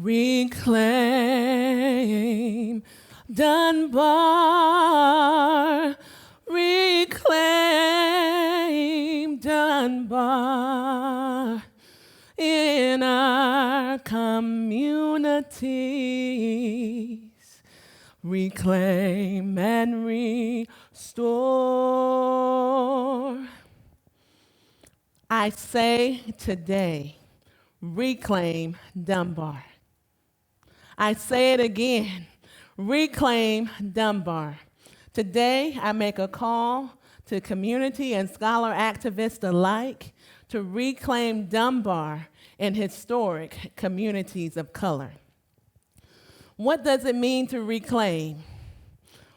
Reclaim Dunbar, reclaim Dunbar in our communities. Reclaim and restore. I say today, reclaim Dunbar. I say it again, reclaim Dunbar. Today, I make a call to community and scholar activists alike to reclaim Dunbar in historic communities of color. What does it mean to reclaim?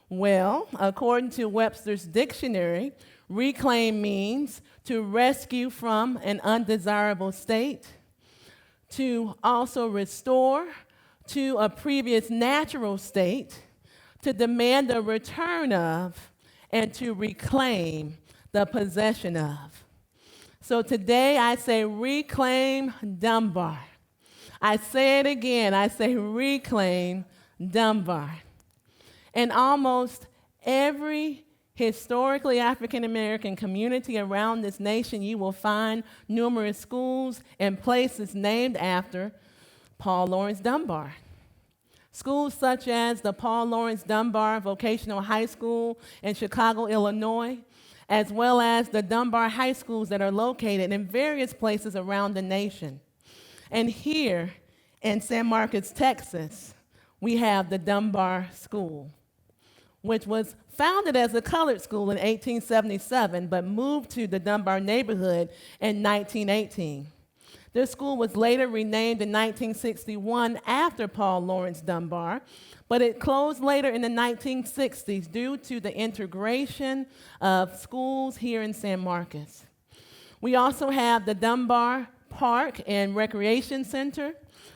Well, according to Webster's dictionary, reclaim means to rescue from an undesirable state, to also restore to a previous natural state, to demand a return of, and to reclaim the possession of. So today I say reclaim Dunbar. I say it again, I say reclaim Dunbar. In almost every historically African American community around this nation, you will find numerous schools and places named after Paul Laurence Dunbar. Schools such as the Paul Laurence Dunbar Vocational High School in Chicago, Illinois, as well as the Dunbar high schools that are located in various places around the nation. And here in San Marcos, Texas, we have the Dunbar School, which was founded as a colored school in 1877, but moved to the Dunbar neighborhood in 1918. This school was later renamed in 1961 after Paul Laurence Dunbar, but it closed later in the 1960s due to the integration of schools here in San Marcos. We also have the Dunbar Park and Recreation Center,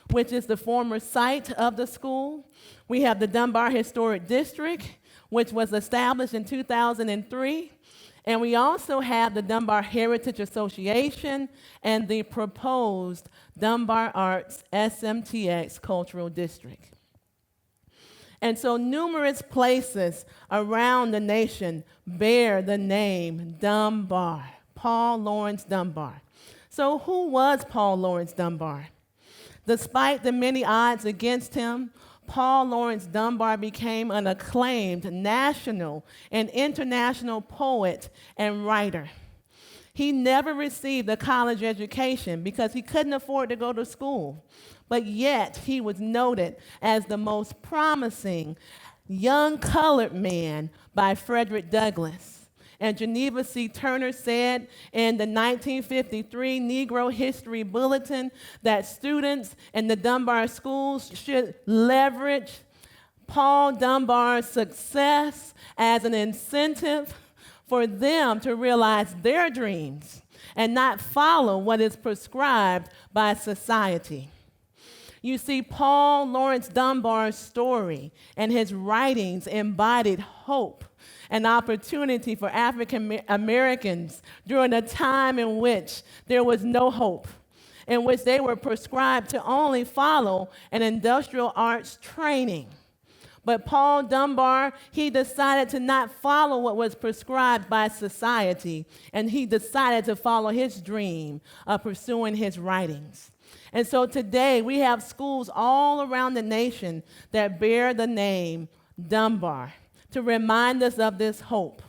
which is the former site of the school. We have the Dunbar Historic District, which was established in 2003. And we also have the Dunbar Heritage Association and the proposed Dunbar Arts SMTX Cultural District. And so numerous places around the nation bear the name Dunbar, Paul Laurence Dunbar. So who was Paul Laurence Dunbar? Despite the many odds against him, Paul Laurence Dunbar became an acclaimed national and international poet and writer. He never received a college education because he couldn't afford to go to school, but yet he was noted as the most promising young colored man by Frederick Douglass. And Geneva C. Turner said in the 1953 Negro History Bulletin that students in the Dunbar schools should leverage Paul Dunbar's success as an incentive for them to realize their dreams and not follow what is prescribed by society. You see, Paul Laurence Dunbar's story and his writings embodied hope, an opportunity for African Americans during a time in which there was no hope, in which they were prescribed to only follow an industrial arts training. But Paul Dunbar, he decided to not follow what was prescribed by society, and he decided to follow his dream of pursuing his writings. And so today we have schools all around the nation that bear the name Dunbar, to remind us of this hope.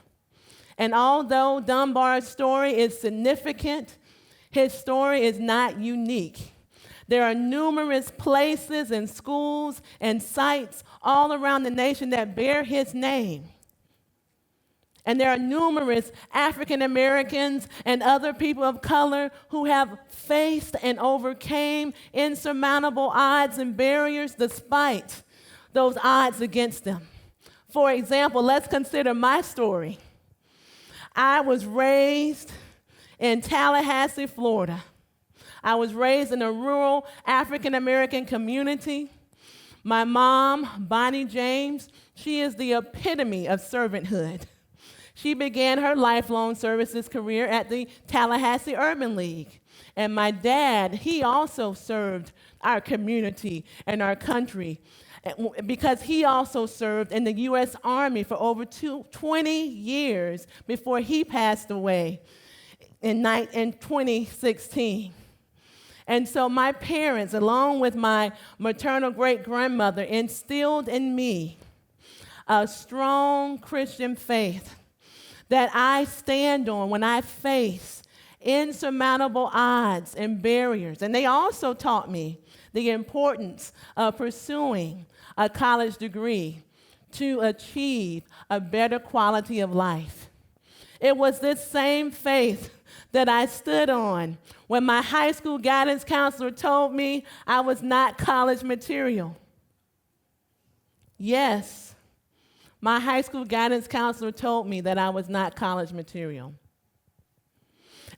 And although Dunbar's story is significant, his story is not unique. There are numerous places and schools and sites all around the nation that bear his name. And there are numerous African Americans and other people of color who have faced and overcame insurmountable odds and barriers despite those odds against them. For example, let's consider my story. I was raised in Tallahassee, Florida. I was raised in a rural African American community. My mom, Bonnie James, she is the epitome of servanthood. She began her lifelong services career at the Tallahassee Urban League. And my dad, he also served our community and our country because he also served in the U.S. Army for over 20 years before he passed away in 2016. And so my parents, along with my maternal great-grandmother, instilled in me a strong Christian faith that I stand on when I face insurmountable odds and barriers. And they also taught me the importance of pursuing a college degree to achieve a better quality of life. It was this same faith that I stood on when my high school guidance counselor told me I was not college material. Yes, my high school guidance counselor told me that I was not college material.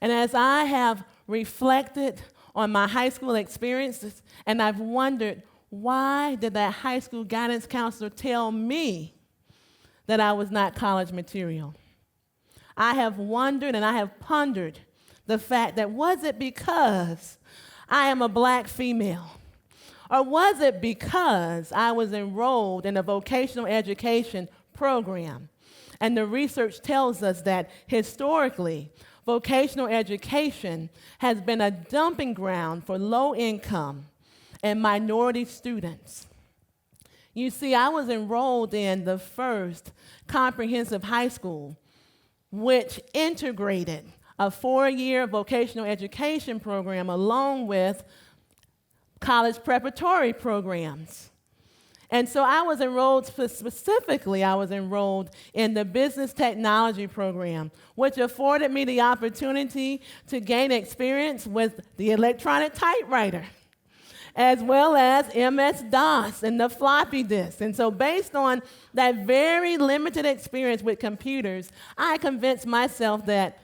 And as I have reflected on my high school experiences, and I've wondered, why did that high school guidance counselor tell me that I was not college material? I have wondered and I have pondered the fact that, was it because I am a black female? Or was it because I was enrolled in a vocational education program? And the research tells us that historically, vocational education has been a dumping ground for low-income and minority students. You see, I was enrolled in the first comprehensive high school, which integrated a 4-year vocational education program along with college preparatory programs. And so I was enrolled, specifically, I was enrolled in the business technology program, which afforded me the opportunity to gain experience with the electronic typewriter, as well as MS-DOS and the floppy disk. And so based on that very limited experience with computers, I convinced myself that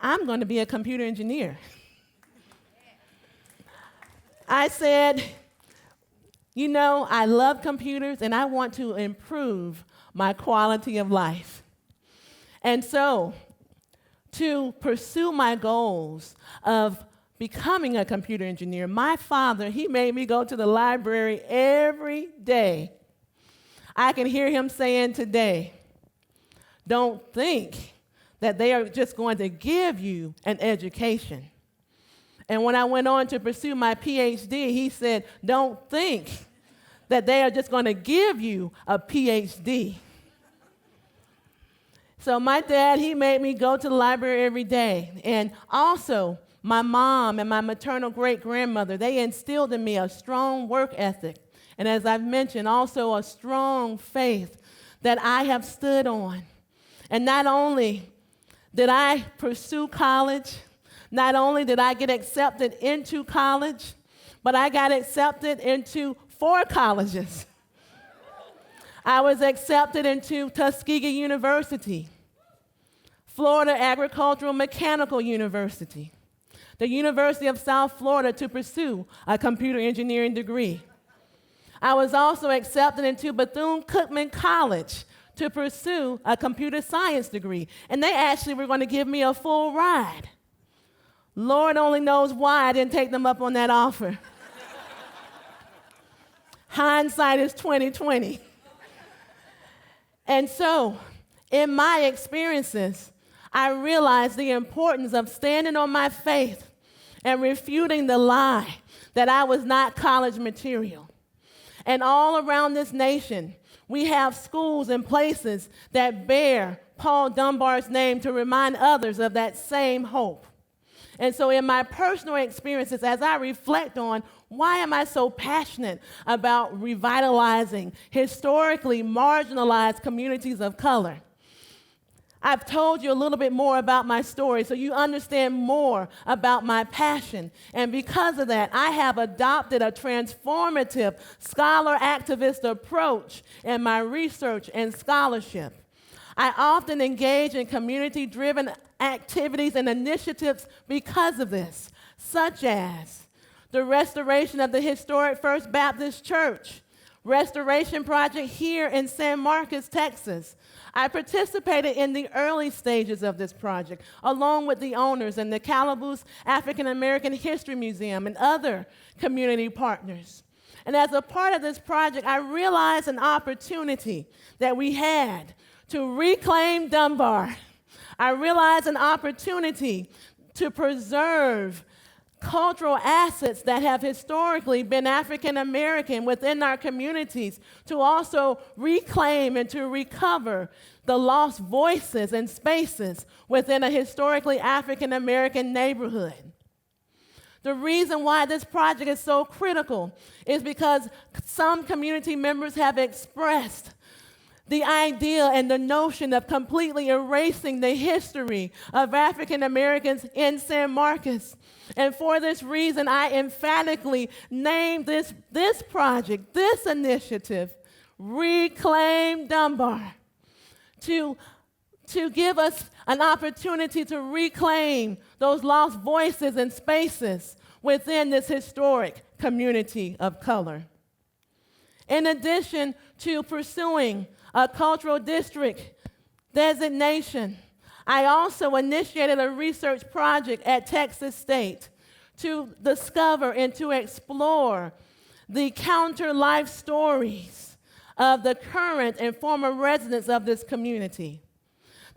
I'm going to be a computer engineer. I said, you know, I love computers and I want to improve my quality of life. And so, to pursue my goals of becoming a computer engineer, my father, he made me go to the library every day. I can hear him saying today, don't think that they are just going to give you an education. And when I went on to pursue my PhD, he said, don't think that they are just going to give you a PhD. So my dad, he made me go to the library every day. And also, my mom and my maternal great-grandmother, they instilled in me a strong work ethic. And as I've mentioned, also a strong faith that I have stood on. And not only did I pursue college, not only did I get accepted into college, but I got accepted into 4 colleges. I was accepted into Tuskegee University, Florida Agricultural Mechanical University, the University of South Florida to pursue a computer engineering degree. I was also accepted into Bethune-Cookman College to pursue a computer science degree, and they actually were going to give me a full ride. Lord only knows why I didn't take them up on that offer. Hindsight is 20/20. And so, in my experiences, I realized the importance of standing on my faith and refuting the lie that I was not college material. And all around this nation, we have schools and places that bear Paul Dunbar's name to remind others of that same hope. And so in my personal experiences, as I reflect on why am I so passionate about revitalizing historically marginalized communities of color, I've told you a little bit more about my story so you understand more about my passion. And because of that, I have adopted a transformative scholar activist approach in my research and scholarship. I often engage in community-driven activities and initiatives because of this, such as the restoration of the historic First Baptist Church, restoration project here in San Marcos, Texas. I participated in the early stages of this project, along with the owners and the CALAFOOSE African American History Museum and other community partners. And as a part of this project, I realized an opportunity that we had to reclaim Dunbar. I realized an opportunity to preserve cultural assets that have historically been African American within our communities, to also reclaim and to recover the lost voices and spaces within a historically African American neighborhood. The reason why this project is so critical is because some community members have expressed the idea and the notion of completely erasing the history of African Americans in San Marcos. And for this reason, I emphatically named this project, this initiative, Reclaim Dunbar, to give us an opportunity to reclaim those lost voices and spaces within this historic community of color. In addition to pursuing a cultural district designation, I also initiated a research project at Texas State to discover and to explore the counter-life stories of the current and former residents of this community,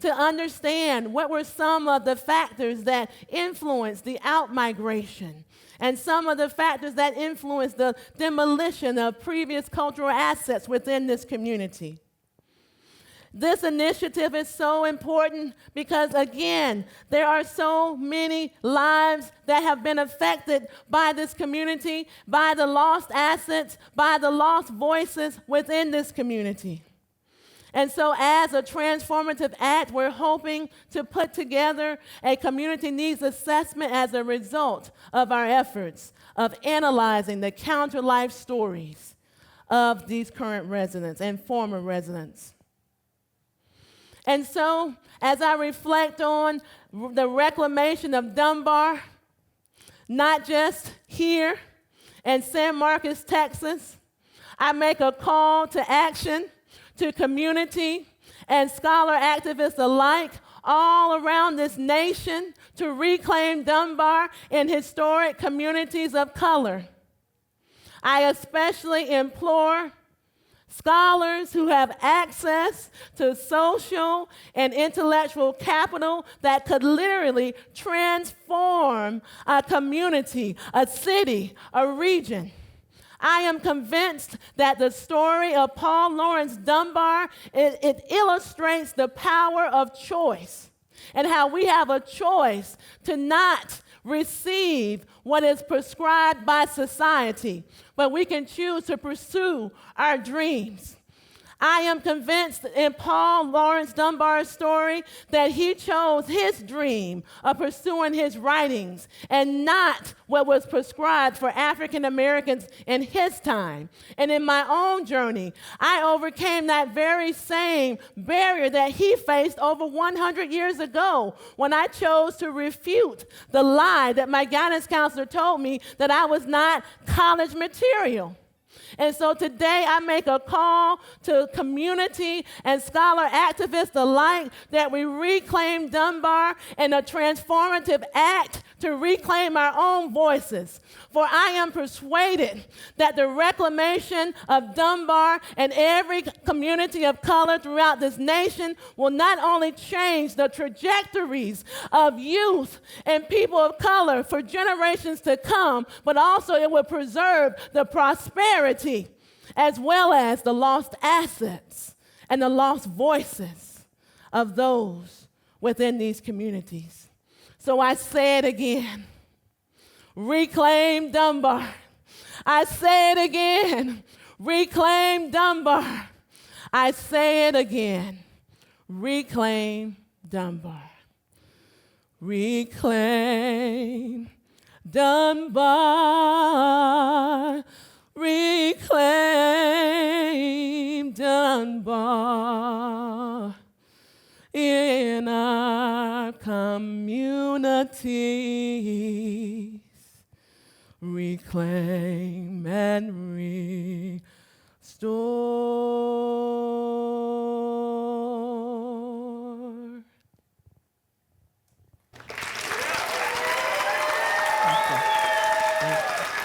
to understand what were some of the factors that influenced the out-migration and some of the factors that influenced the demolition of previous cultural assets within this community. This initiative is so important because, again, there are so many lives that have been affected by this community, by the lost assets, by the lost voices within this community. And so as a transformative act, we're hoping to put together a community needs assessment as a result of our efforts of analyzing the counter-life stories of these current residents and former residents. And so, as I reflect on the reclamation of Dunbar, not just here in San Marcos, Texas, I make a call to action to community and scholar activists alike all around this nation to reclaim Dunbar in historic communities of color. I especially implore scholars who have access to social and intellectual capital that could literally transform a community, a city, a region. I am convinced that the story of Paul Laurence Dunbar, it illustrates the power of choice and how we have a choice to not receive what is prescribed by society, but we can choose to pursue our dreams. I am convinced in Paul Laurence Dunbar's story that he chose his dream of pursuing his writings and not what was prescribed for African Americans in his time. And in my own journey, I overcame that very same barrier that he faced over 100 years ago when I chose to refute the lie that my guidance counselor told me that I was not college material. And so today I make a call to community and scholar activists alike that we reclaim Dunbar in a transformative act to reclaim our own voices. For I am persuaded that the reclamation of Dunbar and every community of color throughout this nation will not only change the trajectories of youth and people of color for generations to come, but also it will preserve the prosperity as well as the lost assets and the lost voices of those within these communities. So I say it again, reclaim Dunbar. I say it again, reclaim Dunbar. I say it again, reclaim Dunbar. Reclaim Dunbar. Reclaim Dunbar in our communities. Reclaim and restore. Thank you. Thank you.